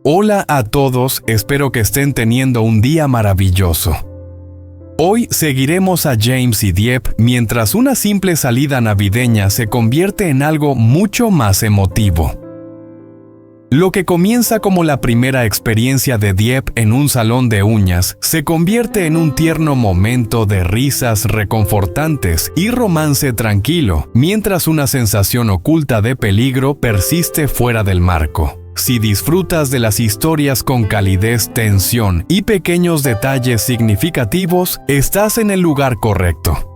Hola a todos, espero que estén teniendo un día maravilloso. Hoy seguiremos a James y Dieppe mientras una simple salida navideña se convierte en algo mucho más emotivo. Lo que comienza como la primera experiencia de Dieppe en un salón de uñas se convierte en un tierno momento de risas reconfortantes y romance tranquilo, mientras una sensación oculta de peligro persiste fuera del marco. Si disfrutas de las historias con calidez, tensión y pequeños detalles significativos, estás en el lugar correcto.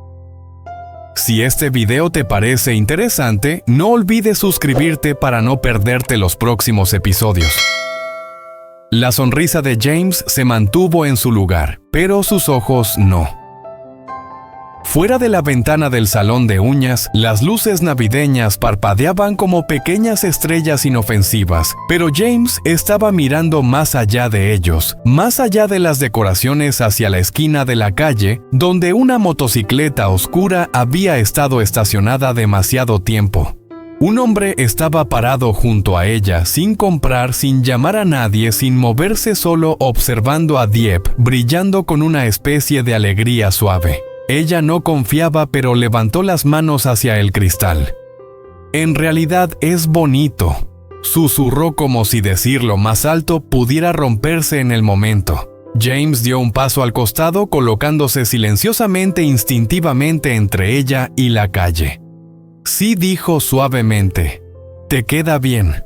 Si este video te parece interesante, no olvides suscribirte para no perderte los próximos episodios. La sonrisa de James se mantuvo en su lugar, pero sus ojos no. Fuera de la ventana del salón de uñas, las luces navideñas parpadeaban como pequeñas estrellas inofensivas, pero James estaba mirando más allá de ellos, más allá de las decoraciones hacia la esquina de la calle, donde una motocicleta oscura había estado estacionada demasiado tiempo. Un hombre estaba parado junto a ella, sin comprar, sin llamar a nadie, sin moverse, solo observando a Dieppe, brillando con una especie de alegría suave. Ella no confiaba, pero levantó las manos hacia el cristal. «En realidad es bonito», susurró como si decirlo más alto pudiera romperse en el momento. James dio un paso al costado, colocándose silenciosamente e instintivamente entre ella y la calle. «Sí», dijo suavemente, «te queda bien».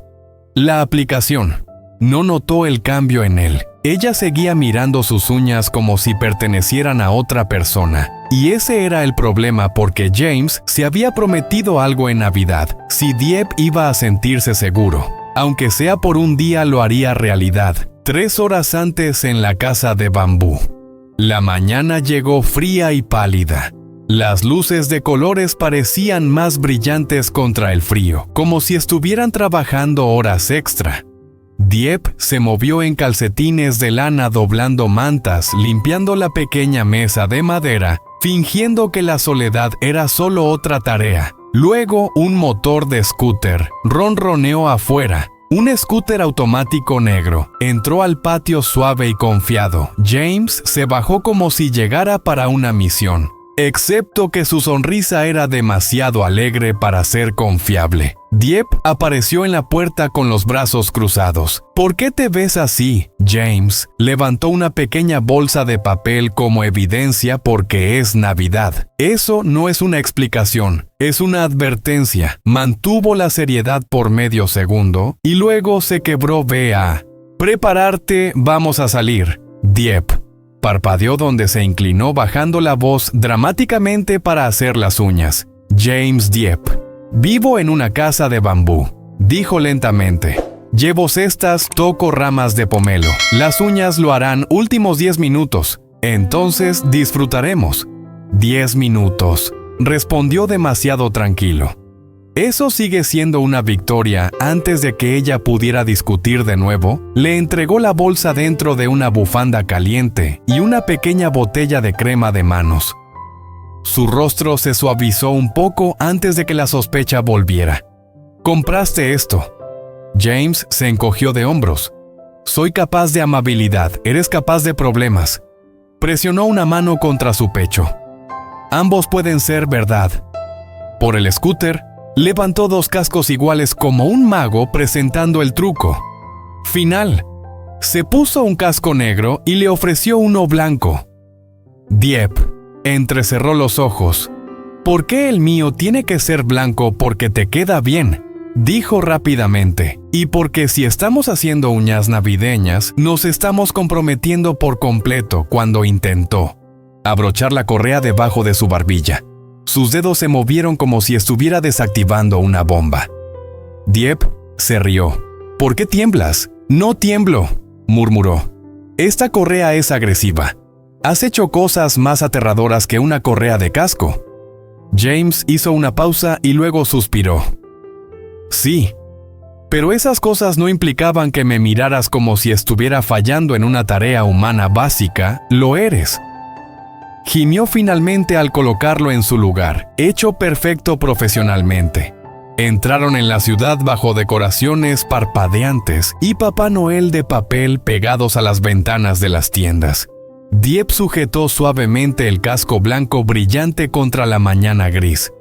La aplicación. No notó el cambio en él. Ella seguía mirando sus uñas como si pertenecieran a otra persona. Y ese era el problema, porque James se había prometido algo en Navidad. Si Dieppe iba a sentirse seguro, aunque sea por un día, lo haría realidad. 3 horas antes en la casa de bambú. La mañana llegó fría y pálida. Las luces de colores parecían más brillantes contra el frío, como si estuvieran trabajando horas extra. Dieppe se movió en calcetines de lana, doblando mantas, limpiando la pequeña mesa de madera, fingiendo que la soledad era solo otra tarea. Luego, un motor de scooter ronroneó afuera. Un scooter automático negro entró al patio suave y confiado. James se bajó como si llegara para una misión, excepto que su sonrisa era demasiado alegre para ser confiable. Dieppe apareció en la puerta con los brazos cruzados. «¿Por qué te ves así, James?» Levantó una pequeña bolsa de papel como evidencia, porque es Navidad. Eso no es una explicación, es una advertencia. Mantuvo la seriedad por medio segundo y luego se quebró. «Ve a prepararte, vamos a salir». Dieppe parpadeó donde se inclinó, bajando la voz dramáticamente para hacer las uñas. «James Dieppe. Vivo en una casa de bambú», dijo lentamente. «Llevo cestas, toco ramas de pomelo. Las uñas lo harán últimos 10 minutos. Entonces disfrutaremos». 10 minutos, respondió demasiado tranquilo. Eso sigue siendo una victoria. Antes de que ella pudiera discutir de nuevo, le entregó la bolsa dentro de una bufanda caliente y una pequeña botella de crema de manos. Su rostro se suavizó un poco antes de que la sospecha volviera. «¿Compraste esto?» James se encogió de hombros. «Soy capaz de amabilidad, eres capaz de problemas». Presionó una mano contra su pecho. «Ambos pueden ser verdad». Por el scooter, levantó 2 cascos iguales como un mago presentando el truco final. Se puso un casco negro y le ofreció uno blanco. Dieppe entrecerró los ojos. «¿Por qué el mío tiene que ser blanco? Porque te queda bien», dijo rápidamente. «Y porque si estamos haciendo uñas navideñas, nos estamos comprometiendo por completo». Cuando intentó abrochar la correa debajo de su barbilla, sus dedos se movieron como si estuviera desactivando una bomba. Dieppe se rió. «¿Por qué tiemblas?» «No tiemblo», murmuró. «Esta correa es agresiva. Has hecho cosas más aterradoras que una correa de casco». James hizo una pausa y luego suspiró. «Sí, pero esas cosas no implicaban que me miraras como si estuviera fallando en una tarea humana básica. Lo eres». Gimió finalmente al colocarlo en su lugar, hecho perfecto profesionalmente. Entraron en la ciudad bajo decoraciones parpadeantes y Papá Noel de papel pegados a las ventanas de las tiendas. Dieppe sujetó suavemente el casco blanco brillante contra la mañana gris.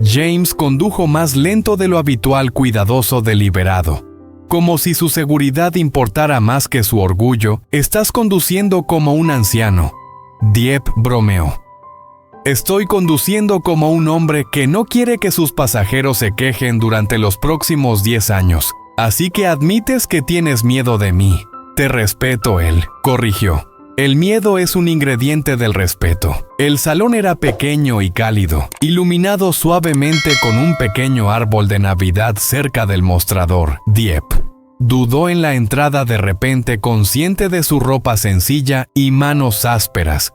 James condujo más lento de lo habitual, cuidadoso, deliberado. Como si su seguridad importara más que su orgullo. «Estás conduciendo como un anciano», Dieppe bromeó. «Estoy conduciendo como un hombre que no quiere que sus pasajeros se quejen durante los próximos 10 años. Así que admites que tienes miedo de mí». «Te respeto», él corrigió. «El miedo es un ingrediente del respeto». El salón era pequeño y cálido, iluminado suavemente con un pequeño árbol de Navidad cerca del mostrador. Dieppe dudó en la entrada de repente, consciente de su ropa sencilla y manos ásperas.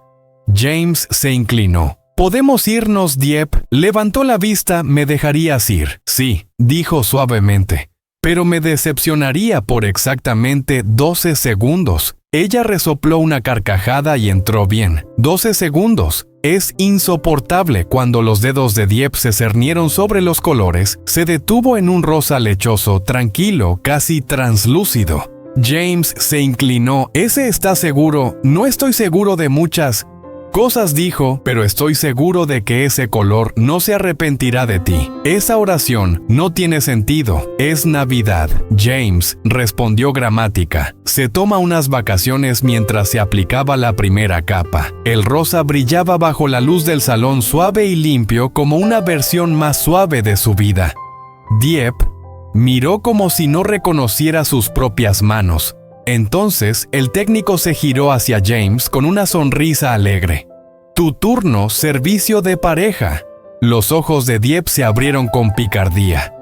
James se inclinó. «¿Podemos irnos, Dieppe?» Levantó la vista. «¿Me dejarías ir?» «Sí», dijo suavemente. «Pero me decepcionaría por exactamente 12 segundos». Ella resopló una carcajada y entró bien. 12 segundos. Es insoportable. Cuando los dedos de Dieppe se cernieron sobre los colores, se detuvo en un rosa lechoso, tranquilo, casi translúcido. James se inclinó. «¿Ese está seguro?» «No estoy seguro de muchas cosas», dijo, «pero estoy seguro de que ese color no se arrepentirá de ti». «Esa oración no tiene sentido. Es Navidad». «James», respondió gramática, «se toma unas vacaciones mientras se aplicaba la primera capa». El rosa brillaba bajo la luz del salón, suave y limpio, como una versión más suave de su vida. Dieppe miró como si no reconociera sus propias manos. Entonces, el técnico se giró hacia James con una sonrisa alegre. «Tu turno, servicio de pareja». Los ojos de Dieppe se abrieron con picardía.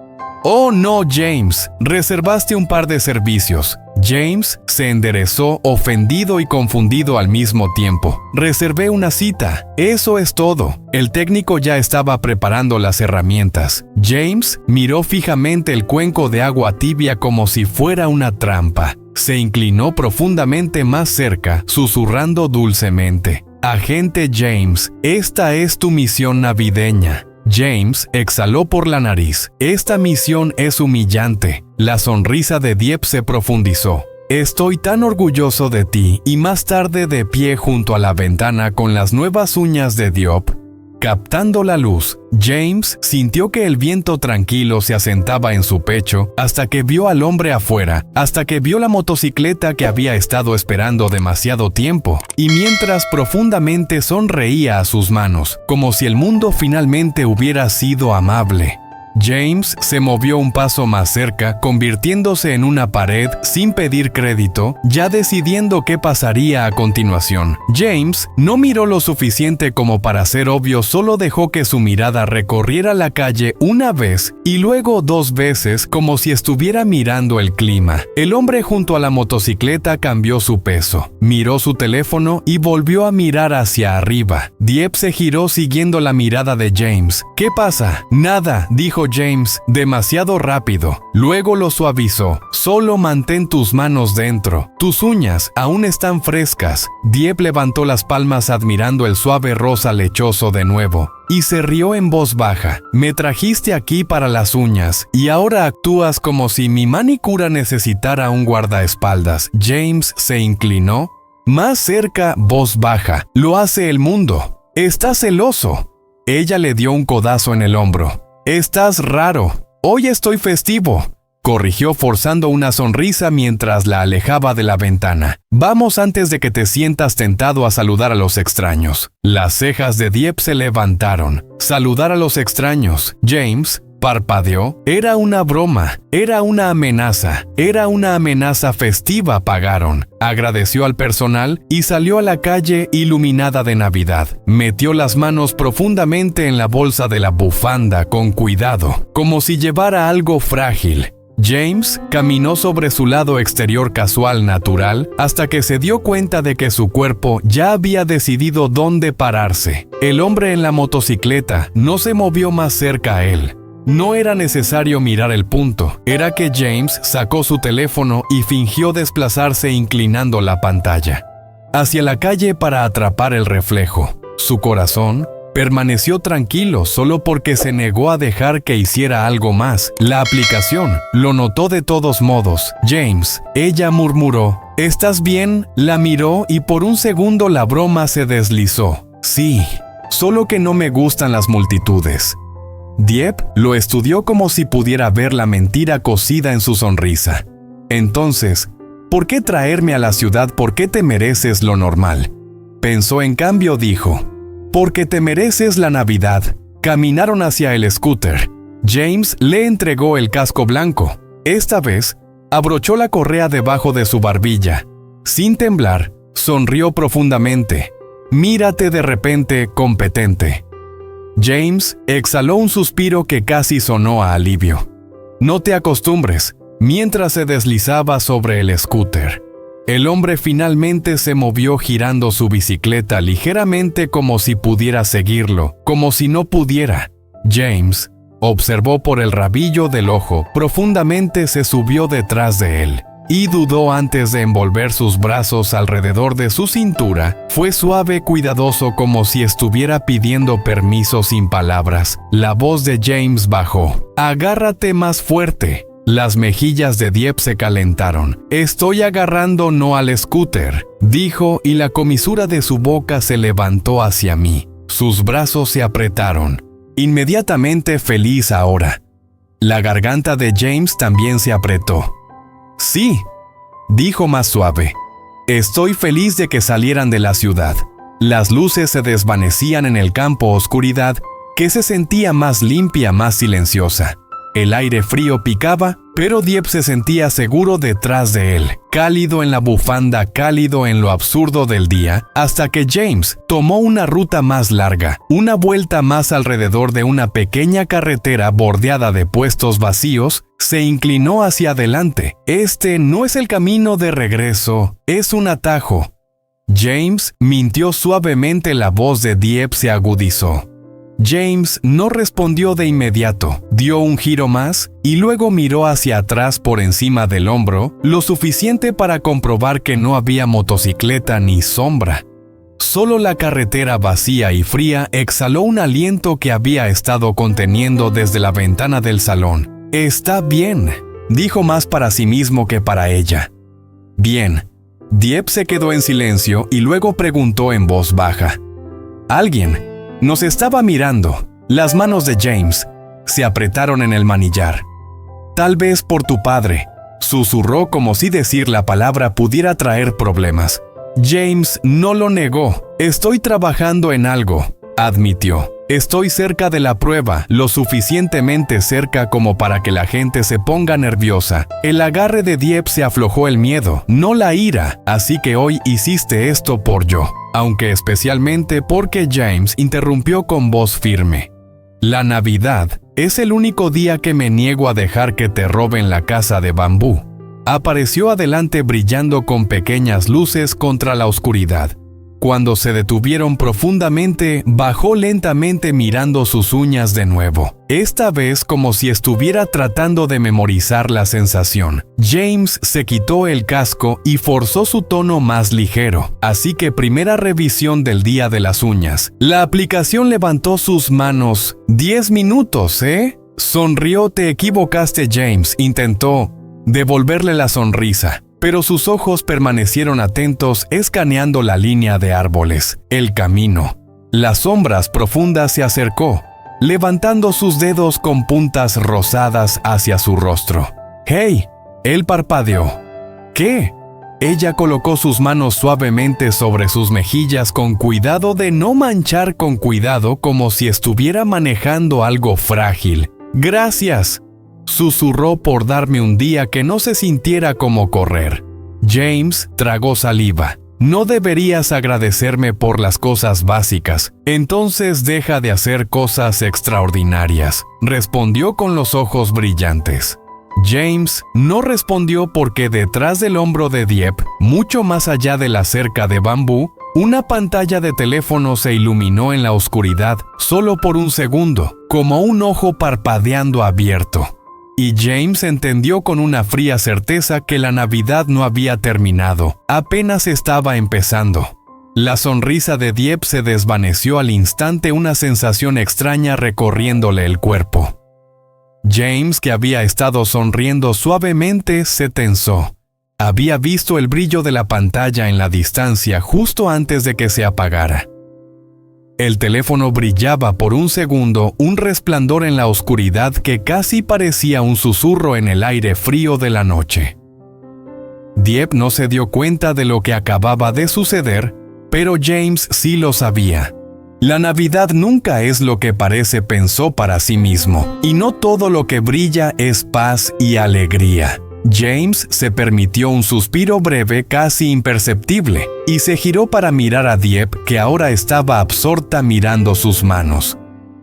«Oh, no, James, reservaste un par de servicios». James se enderezó, ofendido y confundido al mismo tiempo. «Reservé una cita. Eso es todo». El técnico ya estaba preparando las herramientas. James miró fijamente el cuenco de agua tibia como si fuera una trampa. Se inclinó profundamente más cerca, susurrando dulcemente. «Agente James, esta es tu misión navideña». James exhaló por la nariz. «Esta misión es humillante». La sonrisa de Dieppe se profundizó. «Estoy tan orgulloso de ti». Y más tarde, de pie junto a la ventana con las nuevas uñas de Dieppe, captando la luz, James sintió que el viento tranquilo se asentaba en su pecho hasta que vio al hombre afuera, hasta que vio la motocicleta que había estado esperando demasiado tiempo, y mientras profundamente sonreía a sus manos, como si el mundo finalmente hubiera sido amable. James se movió un paso más cerca, convirtiéndose en una pared sin pedir crédito, ya decidiendo qué pasaría a continuación. James no miró lo suficiente como para ser obvio, solo dejó que su mirada recorriera la calle una vez y luego 2 veces, como si estuviera mirando el clima. El hombre junto a la motocicleta cambió su peso, miró su teléfono y volvió a mirar hacia arriba. Dieppe se giró siguiendo la mirada de James. «¿Qué pasa?» «Nada», dijo James, demasiado rápido. Luego lo suavizó. «Solo mantén tus manos dentro. Tus uñas aún están frescas». Dieppe levantó las palmas admirando el suave rosa lechoso de nuevo y se rió en voz baja. «Me trajiste aquí para las uñas y ahora actúas como si mi manicura necesitara un guardaespaldas». James se inclinó más cerca, voz baja. «Lo hace el mundo. Estás celoso». Ella le dio un codazo en el hombro. «Estás raro. Hoy estoy festivo», corrigió forzando una sonrisa mientras la alejaba de la ventana. «Vamos antes de que te sientas tentado a saludar a los extraños». Las cejas de Dieppe se levantaron. «¿Saludar a los extraños?» James parpadeó. Era una broma, era una amenaza festiva. Pagaron. Agradeció al personal y salió a la calle iluminada de Navidad. Metió las manos profundamente en la bolsa de la bufanda con cuidado, como si llevara algo frágil. James caminó sobre su lado exterior casual, natural, hasta que se dio cuenta de que su cuerpo ya había decidido dónde pararse. El hombre en la motocicleta no se movió más cerca a él. No era necesario mirar el punto, era que James sacó su teléfono y fingió desplazarse inclinando la pantalla hacia la calle para atrapar el reflejo. Su corazón Permaneció tranquilo solo porque se negó a dejar que hiciera algo más. La aplicación lo notó de todos modos. James, ella murmuró. ¿Estás bien? La miró y por un segundo la broma se deslizó. Sí, solo que no me gustan las multitudes. Dieppe lo estudió como si pudiera ver la mentira cosida en su sonrisa. Entonces, ¿por qué traerme a la ciudad? ¿Por qué te mereces lo normal? Pensó en cambio, dijo. Porque te mereces la Navidad. Caminaron hacia el scooter. James le entregó el casco blanco. Esta vez, abrochó la correa debajo de su barbilla. Sin temblar, sonrió profundamente. Mírate de repente competente. James exhaló un suspiro que casi sonó a alivio. No te acostumbres, mientras se deslizaba sobre el scooter. El hombre finalmente se movió girando su bicicleta ligeramente como si pudiera seguirlo, como si no pudiera. James observó por el rabillo del ojo, profundamente se subió detrás de él, y dudó antes de envolver sus brazos alrededor de su cintura. Fue suave, cuidadoso, como si estuviera pidiendo permiso sin palabras. La voz de James bajó. Agárrate más fuerte. Las mejillas de Dieppe se calentaron. Estoy agarrando no al scooter, dijo, y la comisura de su boca se levantó hacia mí. Sus brazos se apretaron. Inmediatamente feliz ahora. La garganta de James también se apretó. Sí, dijo más suave. Estoy feliz de que salieran de la ciudad. Las luces se desvanecían en el campo, oscuridad que se sentía más limpia, más silenciosa. El aire frío picaba, pero Dieppe se sentía seguro detrás de él, cálido en la bufanda, cálido en lo absurdo del día, hasta que James tomó una ruta más larga, una vuelta más alrededor de una pequeña carretera bordeada de puestos vacíos. Se inclinó hacia adelante. Este no es el camino de regreso, es un atajo. James mintió suavemente. La voz de Dieppe se agudizó. James no respondió de inmediato, dio un giro más y luego miró hacia atrás por encima del hombro, lo suficiente para comprobar que no había motocicleta ni sombra. Solo la carretera vacía y fría exhaló un aliento que había estado conteniendo desde la ventana del salón. Está bien, dijo más para sí mismo que para ella. Bien. Dieppe se quedó en silencio y luego preguntó en voz baja. Alguien nos estaba mirando. Las manos de James se apretaron en el manillar. Tal vez por tu padre, susurró como si decir la palabra pudiera traer problemas. James no lo negó. Estoy trabajando en algo, admitió. Estoy cerca de la prueba, lo suficientemente cerca como para que la gente se ponga nerviosa. El agarre de Dieppe se aflojó el miedo, no la ira, así que hoy hiciste esto por yo. Aunque especialmente porque James interrumpió con voz firme. La Navidad es el único día que me niego a dejar que te roben la casa de bambú. Apareció adelante brillando con pequeñas luces contra la oscuridad. Cuando se detuvieron profundamente, bajó lentamente mirando sus uñas de nuevo. Esta vez como si estuviera tratando de memorizar la sensación. James se quitó el casco y forzó su tono más ligero. Así que primera revisión del día de las uñas. La aplicación levantó sus manos. 10 minutos, ¿eh? Sonrió. Te equivocaste, James. Intentó devolverle la sonrisa. Pero sus ojos permanecieron atentos, escaneando la línea de árboles, el camino. Las sombras profundas. Se acercó, levantando sus dedos con puntas rosadas hacia su rostro. ¡Hey! Él parpadeó. ¿Qué? Ella colocó sus manos suavemente sobre sus mejillas con cuidado de no manchar, con cuidado como si estuviera manejando algo frágil. Gracias. Susurró, por darme un día que no se sintiera como correr. James tragó saliva. No deberías agradecerme por las cosas básicas. Entonces deja de hacer cosas extraordinarias, respondió con los ojos brillantes. James no respondió porque detrás del hombro de Dieppe, mucho más allá de la cerca de bambú, una pantalla de teléfono se iluminó en la oscuridad solo por un segundo, como un ojo parpadeando abierto. Y James entendió con una fría certeza que la Navidad no había terminado, apenas estaba empezando. La sonrisa de Dieppe se desvaneció al instante, una sensación extraña recorriéndole el cuerpo. James, que había estado sonriendo suavemente, se tensó. Había visto el brillo de la pantalla en la distancia justo antes de que se apagara. El teléfono brillaba por un segundo, un resplandor en la oscuridad que casi parecía un susurro en el aire frío de la noche. Dieppe no se dio cuenta de lo que acababa de suceder, pero James sí lo sabía. La Navidad nunca es lo que parece, pensó para sí mismo, y no todo lo que brilla es paz y alegría. James se permitió un suspiro breve, casi imperceptible, y se giró para mirar a Dieppe, que ahora estaba absorta mirando sus manos.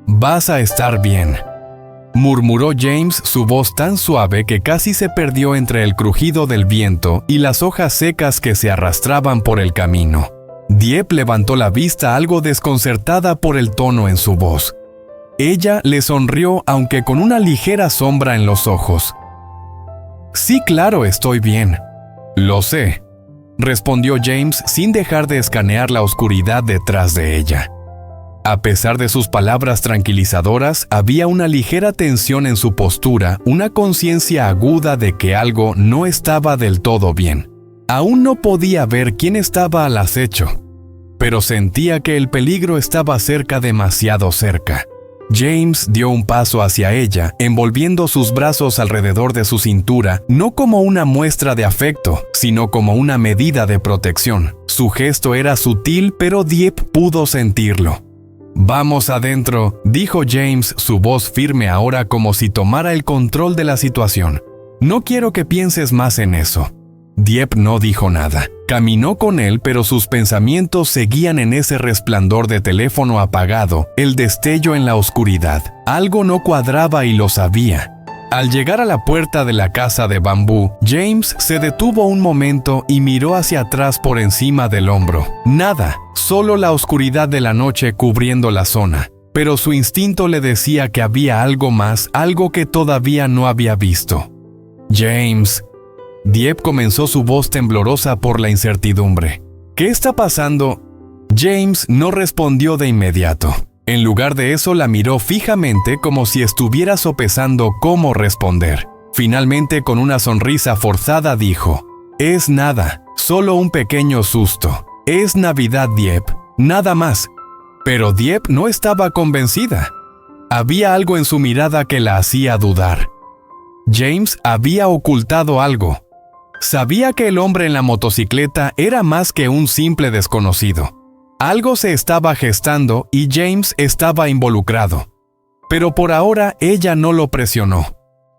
«Vas a estar bien», murmuró James, su voz tan suave que casi se perdió entre el crujido del viento y las hojas secas que se arrastraban por el camino. Dieppe levantó la vista algo desconcertada por el tono en su voz. Ella le sonrió, aunque con una ligera sombra en los ojos. «Sí, claro, estoy bien». «Lo sé», respondió James sin dejar de escanear la oscuridad detrás de ella. A pesar de sus palabras tranquilizadoras, había una ligera tensión en su postura, una conciencia aguda de que algo no estaba del todo bien. Aún no podía ver quién estaba al acecho, pero sentía que el peligro estaba cerca, demasiado cerca. James dio un paso hacia ella, envolviendo sus brazos alrededor de su cintura, no como una muestra de afecto, sino como una medida de protección. Su gesto era sutil, pero Dieppe pudo sentirlo. «Vamos adentro», dijo James, su voz firme ahora como si tomara el control de la situación. «No quiero que pienses más en eso». Dieppe no dijo nada. Caminó con él, pero sus pensamientos seguían en ese resplandor de teléfono apagado, el destello en la oscuridad. Algo no cuadraba y lo sabía. Al llegar a la puerta de la casa de bambú, James se detuvo un momento y miró hacia atrás por encima del hombro. Nada, solo la oscuridad de la noche cubriendo la zona. Pero su instinto le decía que había algo más, algo que todavía no había visto. «James», Dieppe comenzó, su voz temblorosa por la incertidumbre. «¿Qué está pasando?» James no respondió de inmediato. En lugar de eso, la miró fijamente como si estuviera sopesando cómo responder. Finalmente, con una sonrisa forzada, dijo: «Es nada, solo un pequeño susto. Es Navidad, Dieppe, nada más». Pero Dieppe no estaba convencida. Había algo en su mirada que la hacía dudar. James había ocultado algo. Sabía que el hombre en la motocicleta era más que un simple desconocido. Algo se estaba gestando y James estaba involucrado. Pero por ahora ella no lo presionó.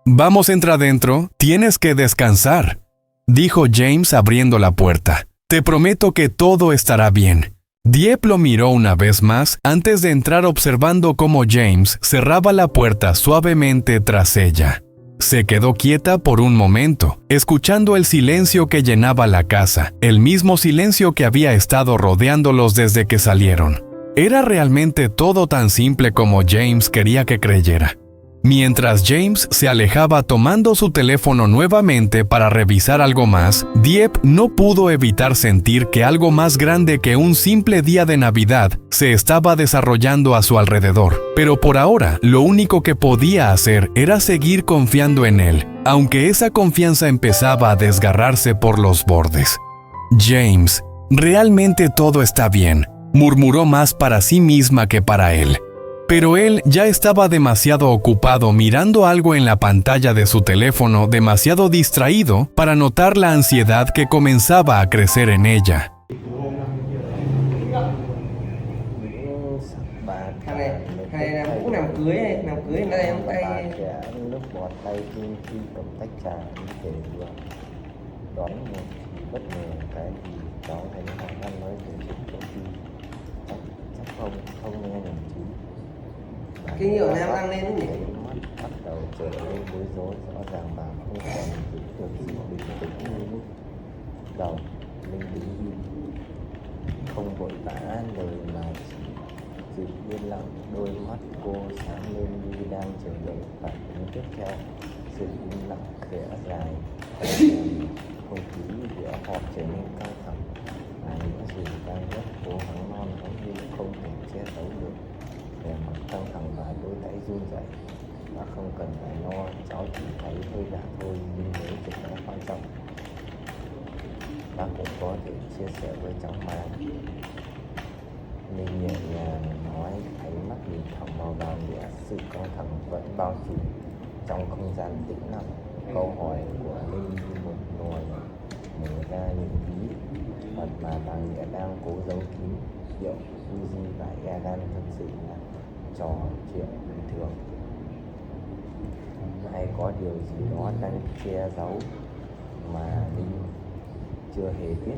«Vamos, entra adentro, tienes que descansar», dijo James abriendo la puerta. «Te prometo que todo estará bien». Dieppe lo miró una vez más antes de entrar, observando cómo James cerraba la puerta suavemente tras ella. Se quedó quieta por un momento, escuchando el silencio que llenaba la casa, el mismo silencio que había estado rodeándolos desde que salieron. Era realmente todo tan simple como James quería que creyera. Mientras James se alejaba tomando su teléfono nuevamente para revisar algo más, Dieppe no pudo evitar sentir que algo más grande que un simple día de Navidad se estaba desarrollando a su alrededor. Pero por ahora, lo único que podía hacer era seguir confiando en él, aunque esa confianza empezaba a desgarrarse por los bordes. «James, realmente todo está bien», murmuró más para sí misma que para él. Pero él ya estaba demasiado ocupado mirando algo en la pantalla de su teléfono, demasiado distraído para notar la ansiedad que comenzaba a crecer en ella. Cái nhiều nam đang lên nhỉ? Bắt đầu trở nên bối rối, rõ ràng bà không còn giữ được sự bình tĩnh như lúc đầu. Linh đứng im, không vội vã lời mà chỉ yên lặng. Đôi mắt cô sáng lên như đang chờ đợi phản ứng tiếp theo. Sự im lặng khẽ dài, không khí giữa họ trở nên căng thẳng. Ai nữa dù đang rất cố không thể che giấu được vẻ mặt căng thẳng và đôi tay run rẩy. Bác không cần phải lo, cháu chỉ thấy hơi lạ thôi, nhưng nếu chuyện đó quan trọng, bác cũng có thể chia sẻ với cháu mà. Ninh nhẹ nhàng nói, ánh mắt nhìn thẳng vào Nghĩa, sự căng thẳng vẫn bao trùm trong không gian tĩnh lặng. Câu hỏi của Ninh như một luồng mở ra những bí mật mà Nghĩa đang cố giấu kín. Liệu Fuji và Egan thực sự là trò chuyện bình thường, hay có điều gì đó đang che giấu mà Ninh chưa hề biết?